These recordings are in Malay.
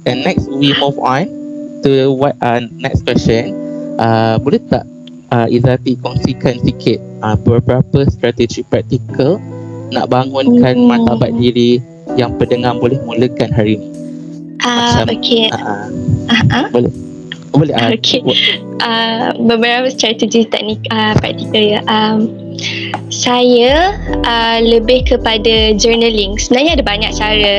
And next we move on to what next question. Boleh tak Izzati kongsikan sikit beberapa strategi praktikal nak bangunkan martabat diri yang pendengar boleh mulakan hari ni? Okay. Boleh. Okay. Beberapa strategi teknik praktikal ya. Saya lebih kepada journaling. Sebenarnya ada banyak cara,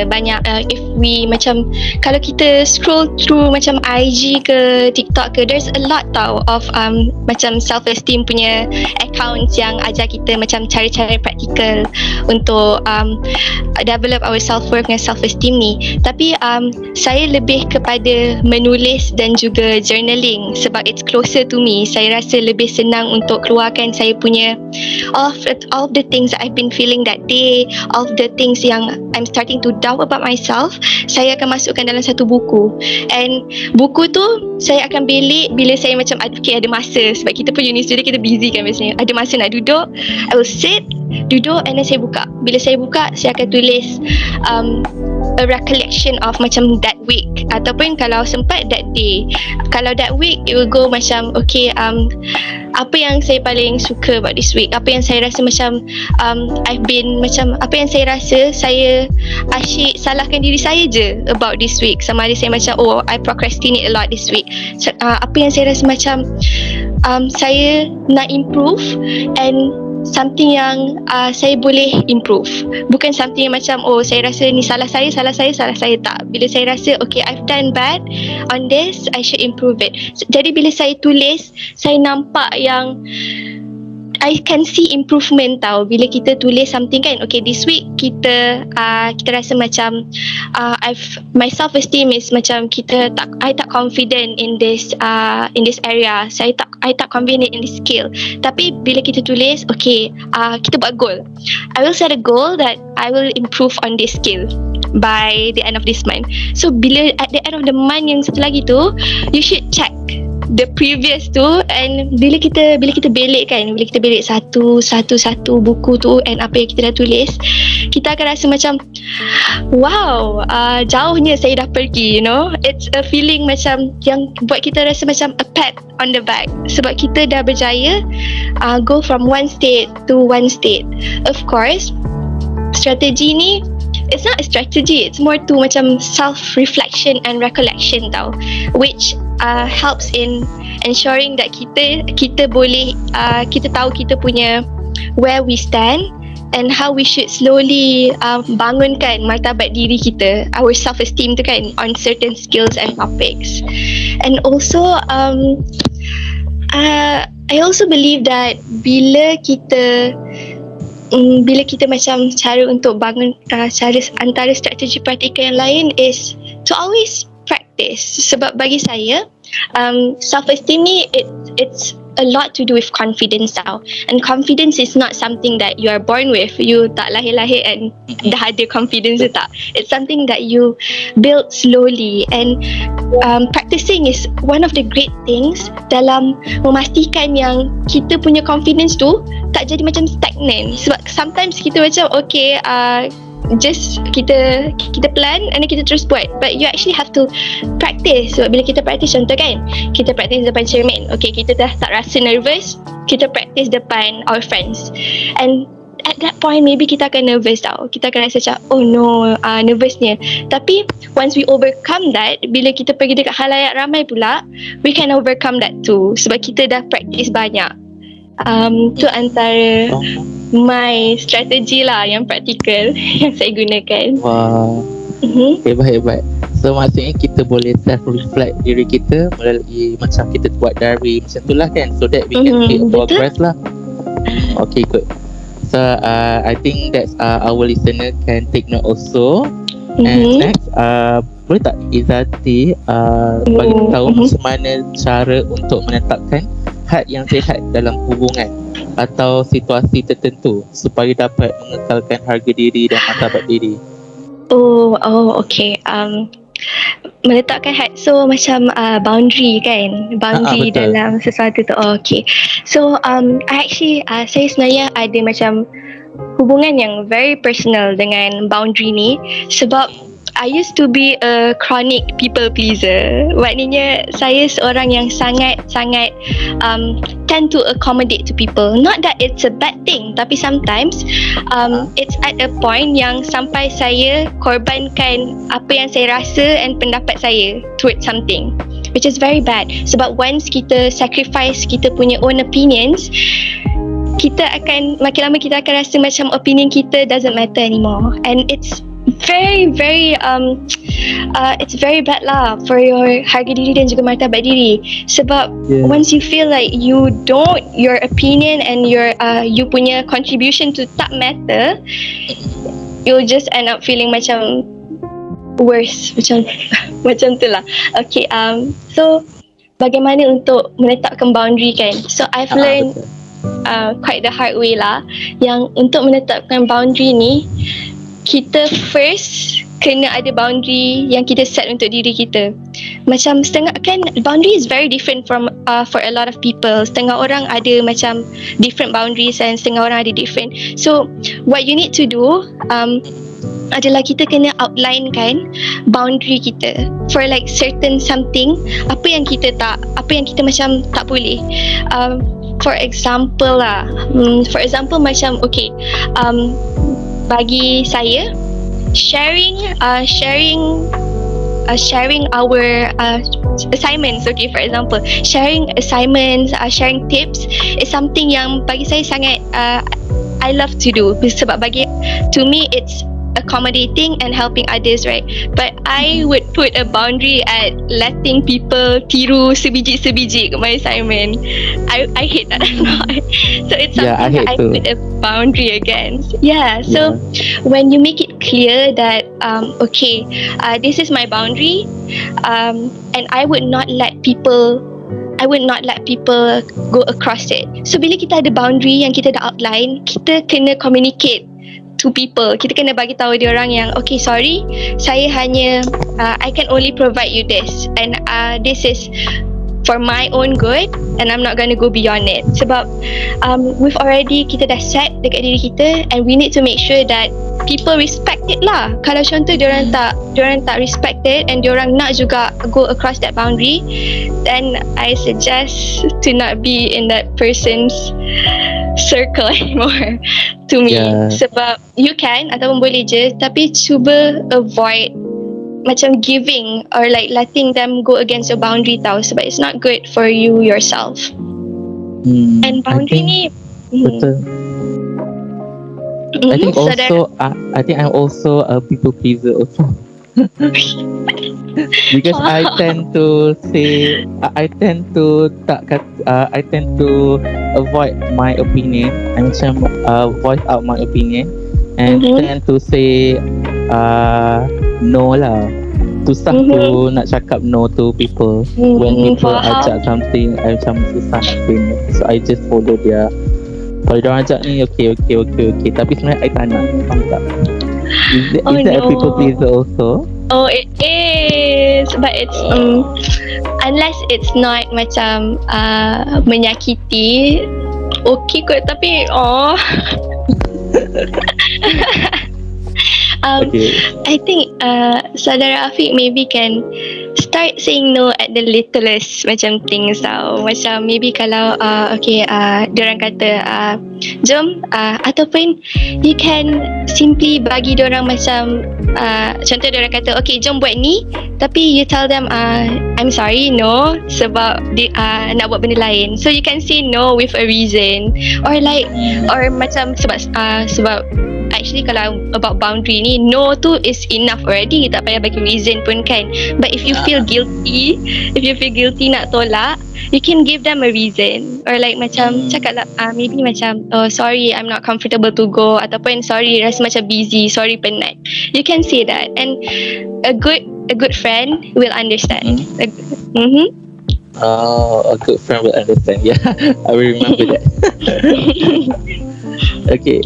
if we macam kalau kita scroll through macam IG ke TikTok ke, there's a lot tau of macam self esteem punya accounts yang ajar kita macam cara-cara praktikal untuk develop our self worth dan self esteem ni. Tapi saya lebih kepada menulis dan juga journaling sebab it's closer to me. Saya rasa lebih senang untuk keluarkan saya punya all of the things I've been feeling that day, all of the things yang I'm starting to doubt about myself. Saya akan masukkan dalam satu buku, and buku tu saya akan bilik bila saya macam ada masa, sebab kita pun uni student, kita busy kan biasanya, ada masa nak duduk, I will duduk and then saya buka. Bila saya buka, saya akan tulis a recollection of macam that week, ataupun kalau sempat that day. Kalau that week, it will go macam okay, apa yang saya paling suka about this week, apa yang saya rasa macam I've been macam, apa yang saya rasa saya asyik salahkan diri saya je about this week. Sama ada saya macam I procrastinate a lot this week. Apa yang saya rasa macam saya nak improve, and something yang saya boleh improve, bukan something yang macam saya rasa ni salah saya. Tak, bila saya rasa okay, I've done bad on this, I should improve it. Jadi bila saya tulis, saya nampak yang I can see improvement tau. Bila kita tulis something kan, okay, this week kita rasa macam my self esteem is macam I tak confident in this area. I tak confident in this skill. Tapi bila kita tulis, okay, kita buat goal. I will set a goal that I will improve on this skill by the end of this month. So bila at the end of the month yang satu lagi tu, you should check the previous tu, and bila kita belik satu buku tu and apa yang kita dah tulis, kita akan rasa macam wow, jauhnya saya dah pergi, you know. It's a feeling macam yang buat kita rasa macam a pat on the back, sebab kita dah berjaya go from one state to one state. Of course, strategi ni, it's not a strategy, it's more to macam self-reflection and recollection tau, which helps in ensuring that kita boleh kita tahu kita punya where we stand and how we should slowly bangunkan martabat diri kita, our self-esteem tu kan, on certain skills and topics. And also I also believe that bila kita macam cara untuk bangun cara antara strategi praktikal yang lain is to always practice. Sebab bagi saya self-esteem ni it's a lot to do with confidence tau. And confidence is not something that you are born with. You tak lahir-lahir and dah ada confidence tu, tak. It's something that you build slowly, and practicing is one of the great things dalam memastikan yang kita punya confidence tu tak jadi macam stagnant. Sebab sometimes kita macam okay, just kita plan and then kita terus buat, but you actually have to practice. Sebab bila kita practice, contoh kan, kita practice depan cermin, okay, kita dah tak rasa nervous, kita practice depan our friends, and at that point maybe kita akan nervous tau, kita akan rasa macam oh no, nervousnya. Tapi once we overcome that, bila kita pergi dekat halayak ramai pula, we can overcome that too, sebab kita dah practice banyak. Tu antara my strategi lah yang praktikal yang saya gunakan. Wah, hebat. So maksudnya kita boleh self-reflect diri kita melalui macam kita buat diary macam tu lah kan, so that we can see progress lah. Okay, good. So I think that's our listener can take note also. And next, boleh tak Izzati bagi tahu macam mana cara untuk menetapkan had yang sihat dalam hubungan atau situasi tertentu supaya dapat mengekalkan harga diri dan martabat diri? Okay. Menetapkan had, so macam boundary kan, dalam sesuatu tu. Okay. So saya sebenarnya ada macam hubungan yang very personal dengan boundary ni, sebab I used to be a chronic people pleaser. Maknanya saya seorang yang sangat-sangat tend to accommodate to people. Not that it's a bad thing, tapi sometimes it's at a point yang sampai saya korbankan apa yang saya rasa and pendapat saya towards something, which is very bad. Sebab once kita sacrifice kita punya own opinions, kita akan makin lama kita akan rasa macam opinion kita doesn't matter anymore, and it's very it's very bad lah for your harga diri dan juga martabat diri. Sebab once you feel like your opinion and you punya contribution to tak matter, you'll just end up feeling macam worse, macam tu lah. Okay, so bagaimana untuk menetapkan boundary kan? So I've learned quite the hard way lah, yang untuk menetapkan boundary ni, kita first kena ada boundary yang kita set untuk diri kita. Macam setengah kan, boundary is very different from for a lot of people. Setengah orang ada macam different boundaries and setengah orang ada different. So what you need to do adalah kita kena outline kan boundary kita for like certain something, apa yang kita macam tak boleh. For example macam okay, bagi saya sharing our assignments, okay, for example sharing assignments, sharing tips is something yang bagi saya sangat I love to do, sebab to me it's accommodating and helping others, right? But I would put a boundary at letting people tiru sebiji-sebiji my assignment. I hate that a lot. So it's something that I put a boundary against. So when you make it clear that okay, this is my boundary, and I would not let people go across it. So bila kita ada boundary yang kita dah outline, kita kena communicate to people. Kita kena bagi tahu dia orang yang okay, sorry, saya hanya I can only provide you this, and this is for my own good and I'm not gonna go beyond it. Sebab kita dah set dekat diri kita, and we need to make sure that people respect it lah. Kalau contoh diorang tak respect it and diorang nak juga go across that boundary, then I suggest to not be in that person's circle anymore to me. Sebab you can ataupun boleh je, tapi cuba avoid macam giving or like letting them go against your boundary tau, sebab it's not good for you yourself. And boundary ni betul. I think also I think I'm also a people pleaser also. Because I tend to avoid my opinion. I macam voice out my opinion and tend to say no lah. Susah tu nak cakap no to people. When people ajak something, I macam susah nak say no. So I just follow dia. Kalau diorang ajak ni okay, tapi sebenarnya I tak nak. Faham tak? Is that a people pleaser also? Oh, it is, but it's unless it's not macam menyakiti, okay kot, tapi Okay. I think Saudara Afiq maybe can start saying no at the littlest macam things tau. Macam maybe kalau diorang kata jom, ataupun you can simply bagi diorang macam contoh diorang kata okay jom buat ni, tapi you tell them I'm sorry, no, sebab nak buat benda lain. So you can say no with a reason, or macam sebab actually kalau about boundary ni, no tu is enough already, tak payah bagi reason pun kan. But if you feel guilty nak tolak, you can give them a reason, or like macam cakap lah maybe macam oh sorry, I'm not comfortable to go, ataupun sorry, rasa macam busy, sorry penat. You can say that, and a good friend will understand. A good friend will understand. Yeah, I will remember that. Okay.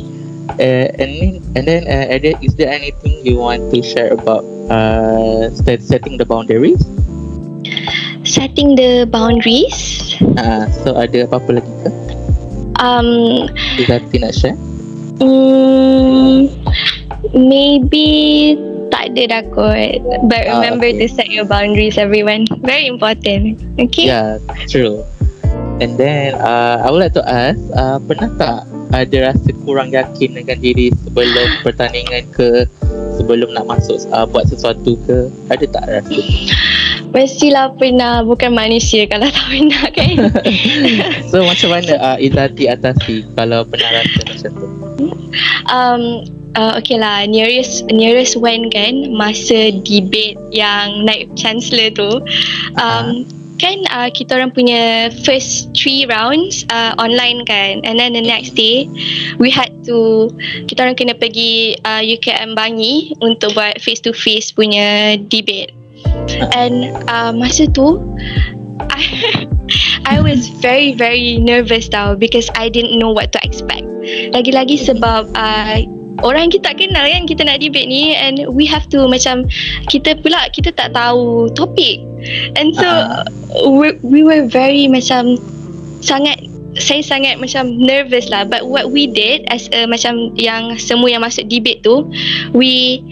And then Ada, is there anything you want to share about setting the boundaries? Setting the boundaries? So ada apa-apa lagi ke? Izzati nak share? Maybe tak ada dah kot. But remember to set your boundaries, everyone. Very important. Okay? Yeah, true. And then I would like to ask, pernah tak ada rasa kurang yakin dengan diri sebelum pertandingan ke, sebelum nak masuk buat sesuatu ke? Ada tak rasa? Mestilah pernah. Bukan manusia kalau tak pernah kan. So macam mana Izzati atasi kalau pernah rasa macam tu? Okay lah, nearest one kan, masa debate yang naik chancellor tu, kan kita orang punya first 3 rounds online kan, and then the next day we had to, kita orang kena pergi 𝑬𝑷𝑰𝑺𝑐 untuk buat face to face punya debate. And masa tu I was very very nervous tau, because I didn't know what to expect. Lagi-lagi sebab orang kita tak kenal kan, kita nak debate ni, and we have to macam, kita tak tahu topik, and so we were very macam saya sangat macam nervous lah. But what we did as macam yang semua yang masuk debate tu, we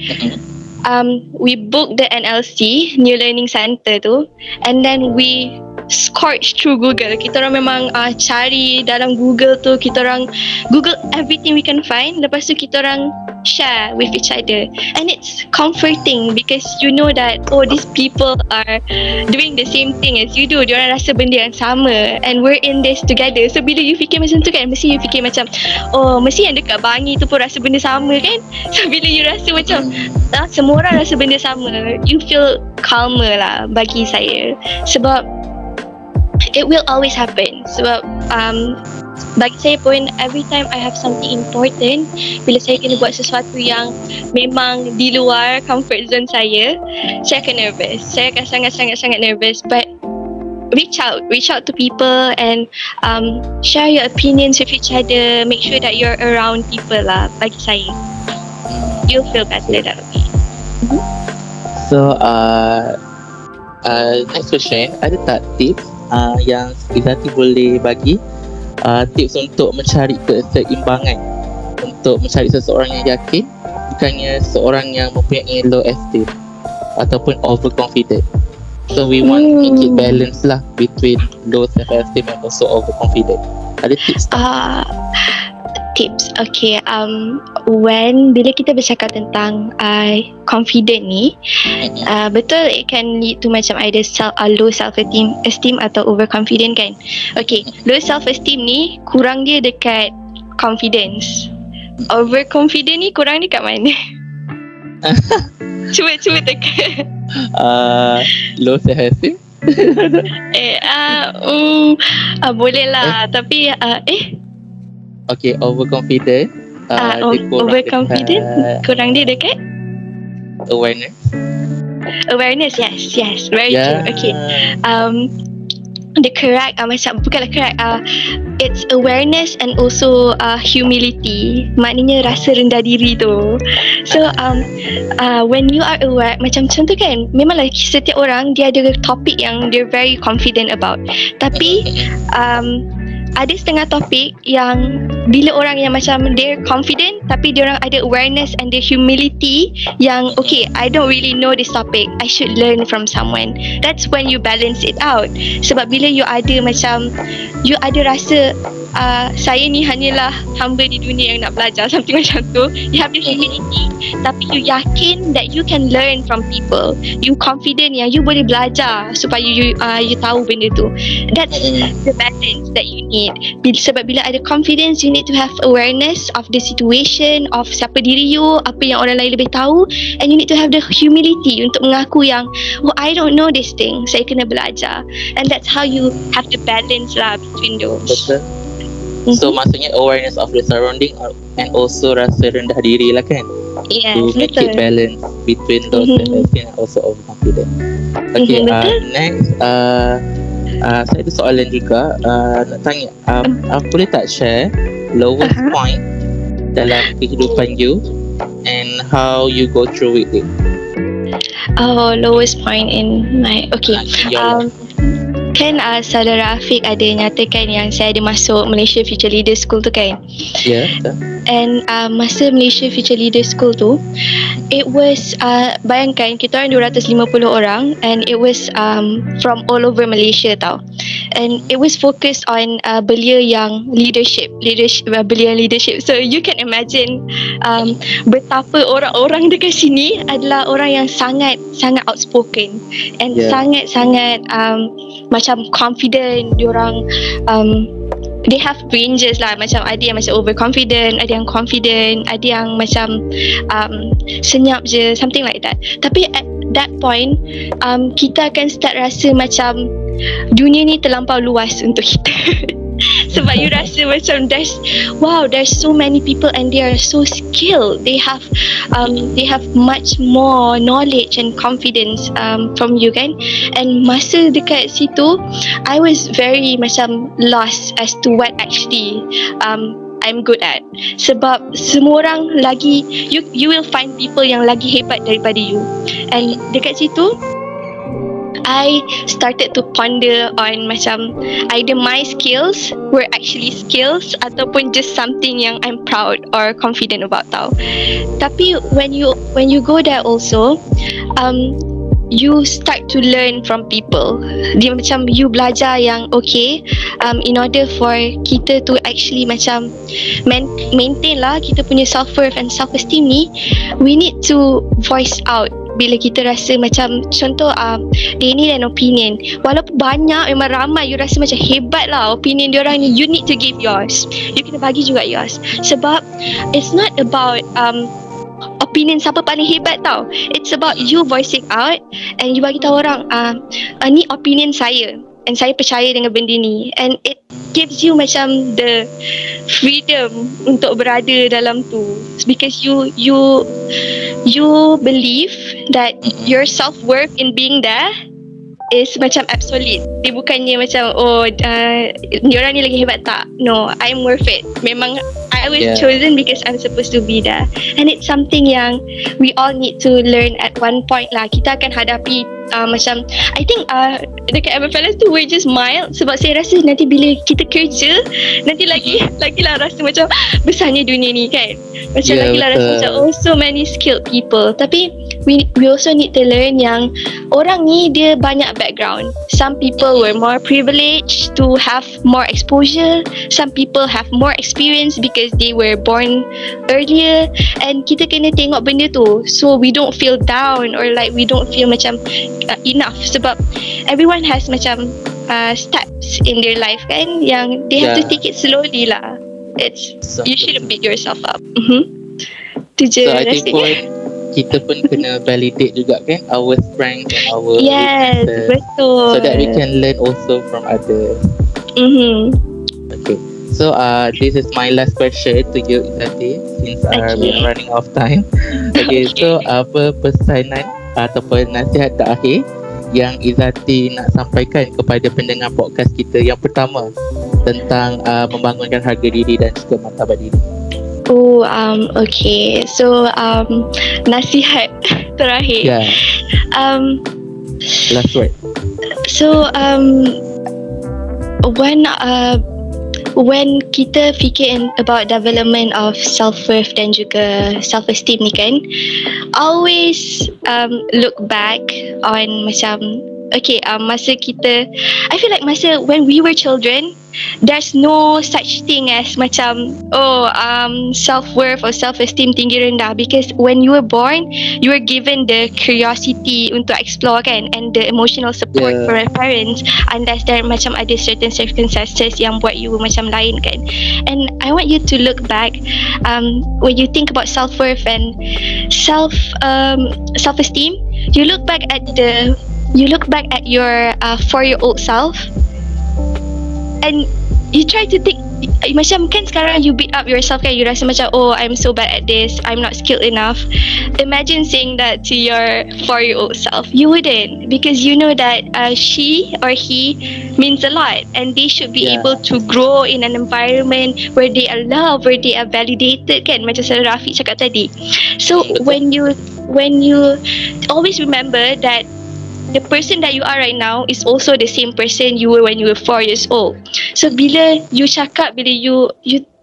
booked the NLC, New Learning Center tu, and then we scorch through Google. Kita orang memang cari dalam Google tu, kita orang Google everything we can find, lepas tu kita orang share with each other, and it's comforting because you know that these people are doing the same thing as you do. Diorang rasa benda yang sama, and we're in this together. So bila you fikir macam tu kan, mesti you fikir macam mesti yang dekat Bangi tu pun rasa benda sama kan. So bila you rasa macam semua orang rasa benda sama, you feel calmer lah bagi saya. Sebab it will always happen. Sebab bagi saya pun, every time I have something important, bila saya kena buat sesuatu yang memang di luar comfort zone saya akan nervous. Saya akan sangat-sangat nervous. But reach out to people and share your opinions with each other. Make sure that you're around people lah. Bagi saya, you'll feel better that way. So next question, ada tak tips yang Izzati boleh bagi, tips untuk mencari keseimbangan, untuk mencari seseorang yang yakin, bukannya seorang yang mempunyai low esteem ataupun overconfident. So we want to make it balance lah between low self-esteem and also overconfident. Ada tips tak? Tips, okay. When bila kita bercakap tentang confident ni, betul, it can lead to macam either low self-esteem atau overconfident kan. Okay, low self-esteem ni kurang dia dekat confidence. Overconfident ni kurang dia kat mana? Cuba teka. Low self-esteem? Boleh lah, tapi Okay, overconfident. Overconfident kurang dia dekat awareness. Yes, very true. Okay, the correct bukanlah correct, it's awareness and also humility. Maknanya rasa rendah diri tu. So when you are aware, macam contoh kan, memanglah setiap orang dia ada topik yang they're very confident about, tapi ada setengah topik yang bila orang yang macam they're confident tapi diorang ada awareness and the humility yang okay, I don't really know this topic, I should learn from someone. That's when you balance it out. Sebab bila you ada macam, you ada rasa saya ni hanyalah hamba di dunia yang nak belajar, something macam tu, you have the humility tapi you yakin that you can learn from people, you confident yang you boleh belajar supaya you tahu benda tu. That's the balance that you need. Sebab bila ada confidence, you need to have awareness of the situation, of siapa diri you, apa yang orang lain lebih tahu, and you need to have the humility untuk mengaku yang I don't know this thing, saya kena belajar. And that's how you have the balance lah between those. Betul. So maksudnya awareness of the surrounding and also rasa rendah diri lah kan. Yes, to make it balance between those and also overconfident. Okay, next saya ada soalan juga, nak tanya, boleh tak share lowest point dalam kehidupan you and how you go through with it? Lowest point in my, okay, kan saudara Afiq ada nyatakan yang saya ada masuk Malaysia Future Leader School tu kan. Ya, betul. And masa Malaysia Future Leader School tu, it was bayangkan kita orang 250 orang, and it was from all over Malaysia tau. And it was focused on belia yang leadership, belia leadership. So you can imagine betapa orang-orang dekat sini adalah orang yang sangat outspoken and sangat macam confident. Diorang they have ranges lah, macam ada yang macam overconfident, ada yang confident, ada yang macam senyap je, something like that. Tapi at that point kita akan start rasa macam dunia ni terlampau luas untuk kita. Sebab you rasa macam there's so many people and they are so skilled. They have much more knowledge and confidence from you kan. And masa dekat situ, I was very macam lost as to what actually I'm good at. Sebab semua orang lagi, you will find people yang lagi hebat daripada you. And dekat situ I started to ponder on macam either my skills were actually skills ataupun just something yang I'm proud or confident about tau. Tapi when you go there also, you start to learn from people. Dia macam you belajar yang in order for kita to actually macam maintain lah kita punya self-worth and self-esteem ni, we need to voice out bila kita rasa macam contoh they need an opinion, walaupun banyak, memang ramai, you rasa macam hebat lah opinion diorang ni, you need to give yours, you kena bagi juga yours. Sebab it's not about opinion siapa paling hebat tau, it's about you voicing out and you bagi tahu orang ni opinion saya and saya percaya dengan benda ni, and it gives you macam the freedom untuk berada dalam tu, because you believe that your self-worth in being there is macam absolute. Dia bukannya macam diorang ni lagi hebat tak. No, I'm worth it. Memang I was chosen because I'm supposed to be there. And it's something yang we all need to learn at one point lah. Kita akan hadapi macam I think dekat MFLS tu we're just mild, sebab saya rasa nanti bila kita kerja nanti lagi lah rasa macam besarnya dunia ni kan. Macam lagi lah rasa macam so many skilled people. Tapi we also need to learn yang orang ni dia banyak background. Some people were more privileged to have more exposure, some people have more experience because they were born earlier, and kita kena tengok benda tu so we don't feel down or like we don't feel macam enough. Sebab everyone has macam steps in their life kan, yang they have to take it slowly lah. You shouldn't beat yourself up. Tu je rasanya. Kita pun kena validate juga kan our strength and our weaknesses. Betul. So that we can learn also from others. Okay. So this is my last question to you, Izzati, since we're running out of time. Okay. So apa pesanan ataupun nasihat terakhir yang Izzati nak sampaikan kepada pendengar podcast kita yang pertama tentang membangunkan harga diri dan juga martabat diri? Okay. So nasihat terakhir. Last word. So when kita fikir about development of self-worth dan juga self-esteem ni kan, always look back on macam masa kita, I feel like masa when we were children, there's no such thing as macam self-worth or self-esteem tinggi rendah, because when you were born you were given the curiosity untuk explore kan, and the emotional support from your parents, unless there macam ada certain circumstances yang buat you macam lain kan. And I want you to look back when you think about self-worth and self-esteem, you look back at your 4-year-old self and you try to think, macam kan sekarang you beat up yourself kan, you rasa macam I'm so bad at this, I'm not skilled enough. Imagine saying that to your 4-year-old self. You wouldn't, because you know that she or he means a lot and they should be able to grow in an environment where they are loved, where they are validated kan, macam Saudara Rafiq cakap tadi. So when you always remember that the person that you are right now is also the same person you were when you were 4 years old. So bila you cakap, bila you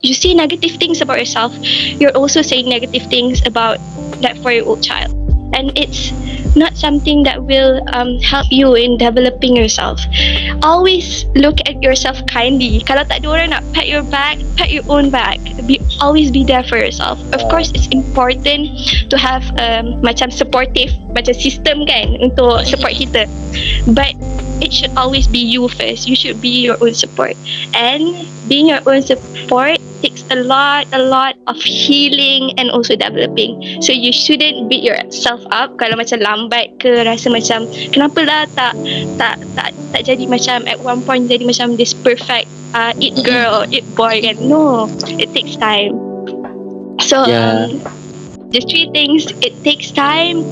say negative things about yourself, you're also saying negative things about that 4-year-old child. And it's not something that will help you in developing yourself. Always look at yourself kindly. Kalau tak ada orang nak pat your back, pat your own back. Always be there for yourself. Of course, it's important to have macam supportive macam system kan untuk support kita. But it should always be you first. You should be your own support. And being your own support takes a lot of healing and also developing. So you shouldn't beat yourself up kalau macam lambat ke, rasa macam kenapa lah tak jadi macam at one point jadi macam this perfect it girl, it boy kan. No, it takes time. So the 3 things, it takes time.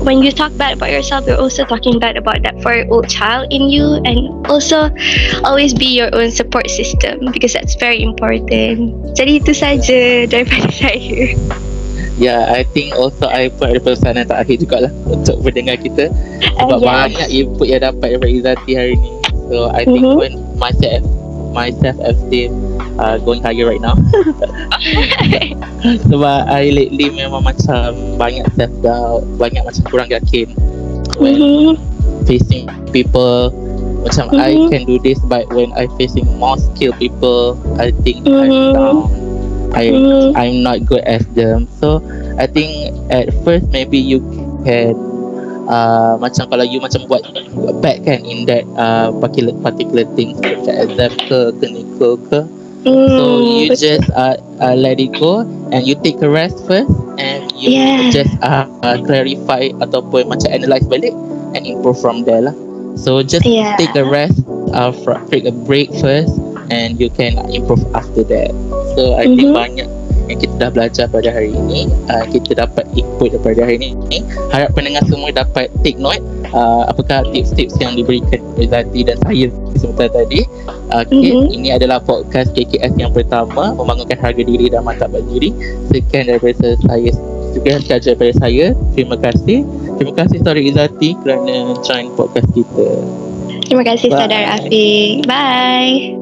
When you talk bad about yourself, you're also talking bad about that 4-year-old child in you. And also always be your own support system, because that's very important. Jadi itu saja daripada saya. I think also I pun ada pesanan terakhir jugalah untuk pendengar kita, sebab banyak input yang dapat daripada Izzati hari ni. So I think when my self-esteem going higher right now. Sebab I lately memang macam banyak self-doubt, banyak macam kurang yakin when facing people. Macam I can do this, but when I facing more skilled people, I think I'm down. I'm not good as them. So I think at first maybe you can macam kalau you macam buat bad kan in that particular things, macam exam ke clinical ke, so you just let it go and you take a rest first, and you just clarify ataupun macam analyse balik and improve from there lah. So just take a rest, take a break first, and you can improve after that. So I think banyak yang kita dah belajar pada hari ini, kita dapat input daripada hari ini. Harap pendengar semua dapat take note apakah tips-tips yang diberikan Izzati dan saya sebentar tadi. Ini adalah podcast KKS yang pertama, membangunkan harga diri dan martabat diri. Sekian daripada saya, sekian sahaja daripada saya. Terima kasih saudara Izzati kerana join podcast kita. Terima kasih saudara Afiq. Bye.